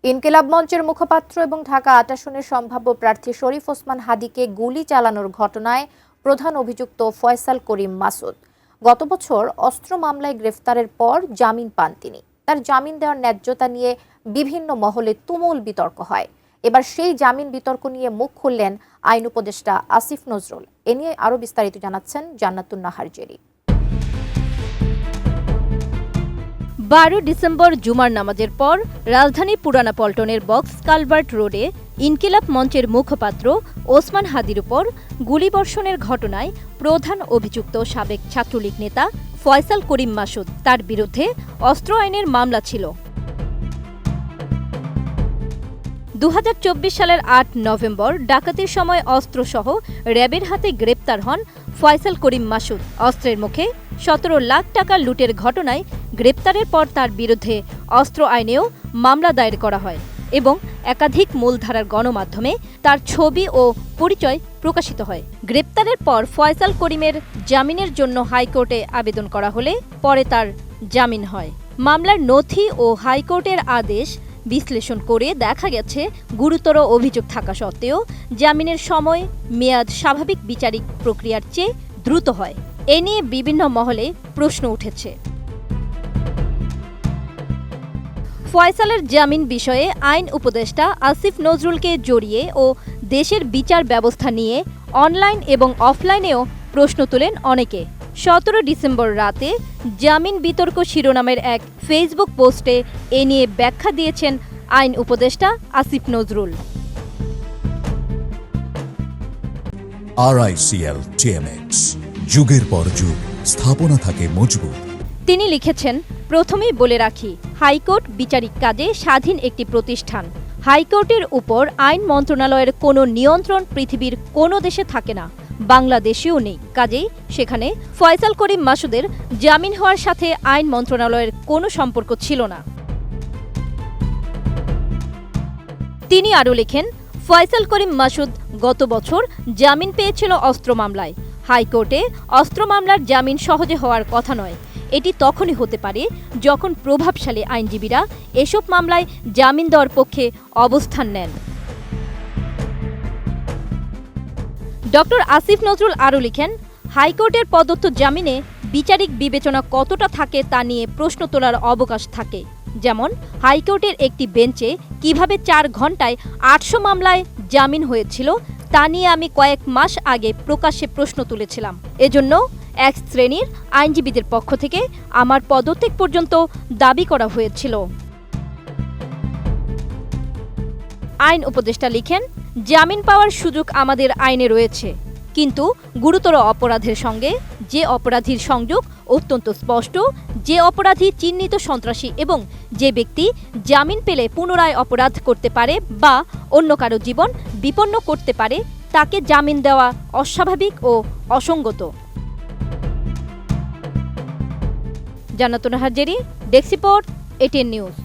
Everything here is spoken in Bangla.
ইনকিলাব মঞ্চের মুখপাত্র এবং ঢাকা ৮ আসনের সম্ভাব্য প্রার্থী শরীফ ওসমান হাদীকে গুলি চালানোর ঘটনায় প্রধান অভিযুক্ত ফয়সাল করিম মাসুদ গত বছর অস্ত্র মামলায় গ্রেফতারের পর জামিন পান তিনি। তার জামিন দেওয়ার ন্যায্যতা নিয়ে বিভিন্ন মহলে তুমুল বিতর্ক হয়। এবার সেই জামিন বিতর্ক নিয়ে মুখ খুললেন আইন উপদেষ্টা আসিফ নজরুল। এ নিয়ে আরও বিস্তারিত জানাচ্ছেন জান্নাতুন নাহার জেরি। 12 ডিসেম্বর জুমার নামাজের পর রাজধানী পুরানা পল্টনের বক্স কালভার্ট রোডে ইনকিলাব মঞ্চের মুখপাত্র ওসমান হাদীর উপর গুলিবর্ষণের ঘটনায় প্রধান অভিযুক্ত সাবেক ছাত্রলীগ নেতা ফয়সাল করিম মাসুদ তার বিরুদ্ধে অস্ত্র আইনের মামলা ছিল। 2024 সালের 8 নভেম্বর ডাকাতির সময় অস্ত্রসহ র্যাবের হাতে গ্রেপ্তার হন ফয়সাল করিম মাসুদ। অস্ত্রের মুখে 17 লাখ টাকা লুটের ঘটনায় গ্রেপ্তারের পর তার বিরুদ্ধে অস্ত্র আইনেও মামলা দায়ের করা হয় এবং একাধিক মূলধারার গণমাধ্যমে তার ছবি ও পরিচয় প্রকাশিত হয়। গ্রেপ্তারের পর ফয়সাল করিমের জামিনের জন্য হাইকোর্টে আবেদন করা হলে পরে তার জামিন হয়। মামলার নথি ও হাইকোর্টের আদেশ বিশ্লেষণ করে দেখা গেছে গুরুতর অভিযোগ থাকা সত্ত্বেও জামিনের সময় মেয়াদ স্বাভাবিক বিচারিক প্রক্রিয়ার চেয়ে দ্রুত হয়। এ নিয়ে বিভিন্ন মহলে প্রশ্ন উঠেছে। ফয়সালের জামিন বিষয়ে আইন উপদেষ্টা আসিফ নজরুলকে জড়িয়ে ও দেশের বিচার ব্যবস্থা নিয়ে অনলাইন এবং অফলাইনেও প্রশ্ন তোলেন অনেকে। 17 ডিসেম্বর রাতে জামিন বিতর্ক শিরোনামের এক ফেসবুক পোস্টে এ নিয়ে ব্যাখ্যা দিয়েছেন আইন উপদেষ্টা আসিফ নজরুল। RICL TMX, যুগের পর যুগ স্থাপনা থাকে মজবুত। তিনি লিখেছেন, প্রথমেই বলে রাখি, হাইকোর্ট বিচারিক কাজে স্বাধীন একটি প্রতিষ্ঠান। হাইকোর্টের উপর আইন মন্ত্রণালয়ের কোনো নিয়ন্ত্রণ পৃথিবীর কোনো দেশে থাকে না, বাংলাদেশেও নেই। কাজেই সেখানে ফয়সাল করিম মাসুদের জামিন হওয়ার সাথে আইন মন্ত্রণালয়ের কোনো সম্পর্ক ছিল না। তিনি আরও লেখেন, ফয়সাল করিম মাসুদ গত বছর জামিন পেয়েছিল অস্ত্র মামলায়। হাইকোর্টে অস্ত্র মামলার জামিন সহজে হওয়ার কথা নয়। এটি তখনই হতে পারে যখন প্রভাবশালী আইনজীবীরা এসব মামলায় জামিন দেওয়ার পক্ষে অবস্থান নেন। ডক্টর আসিফ নজরুল আরও লিখেন, হাইকোর্টের প্রদত্ত জামিনে বিচারিক বিবেচনা কতটা থাকে তা নিয়ে প্রশ্ন তোলার অবকাশ থাকে। যেমন হাইকোর্টের একটি বেঞ্চে কিভাবে 4 ঘণ্টায় 800 মামলায় জামিন হয়েছিল তা নিয়ে আমি কয়েক মাস আগে প্রকাশ্যে প্রশ্ন তুলেছিলাম। এজন্য এক শ্রেণীর আইনজীবীদের পক্ষ থেকে আমার পদত্যাগ পর্যন্ত দাবি করা হয়েছিল। আইন উপদেষ্টা লিখেন, জামিন পাওয়ার সুযোগ আমাদের আইনে রয়েছে, কিন্তু গুরুতর অপরাধের সঙ্গে যে অপরাধীর সংযোগ অত্যন্ত স্পষ্ট, যে অপরাধী চিহ্নিত সন্ত্রাসী এবং যে ব্যক্তি জামিন পেলে পুনরায় অপরাধ করতে পারে বা অন্য কারো জীবন বিপন্ন করতে পারে, তাকে জামিন দেওয়া অস্বাভাবিক ও অসঙ্গত। Jannatun Nahar Jerry, desk report, ATN news.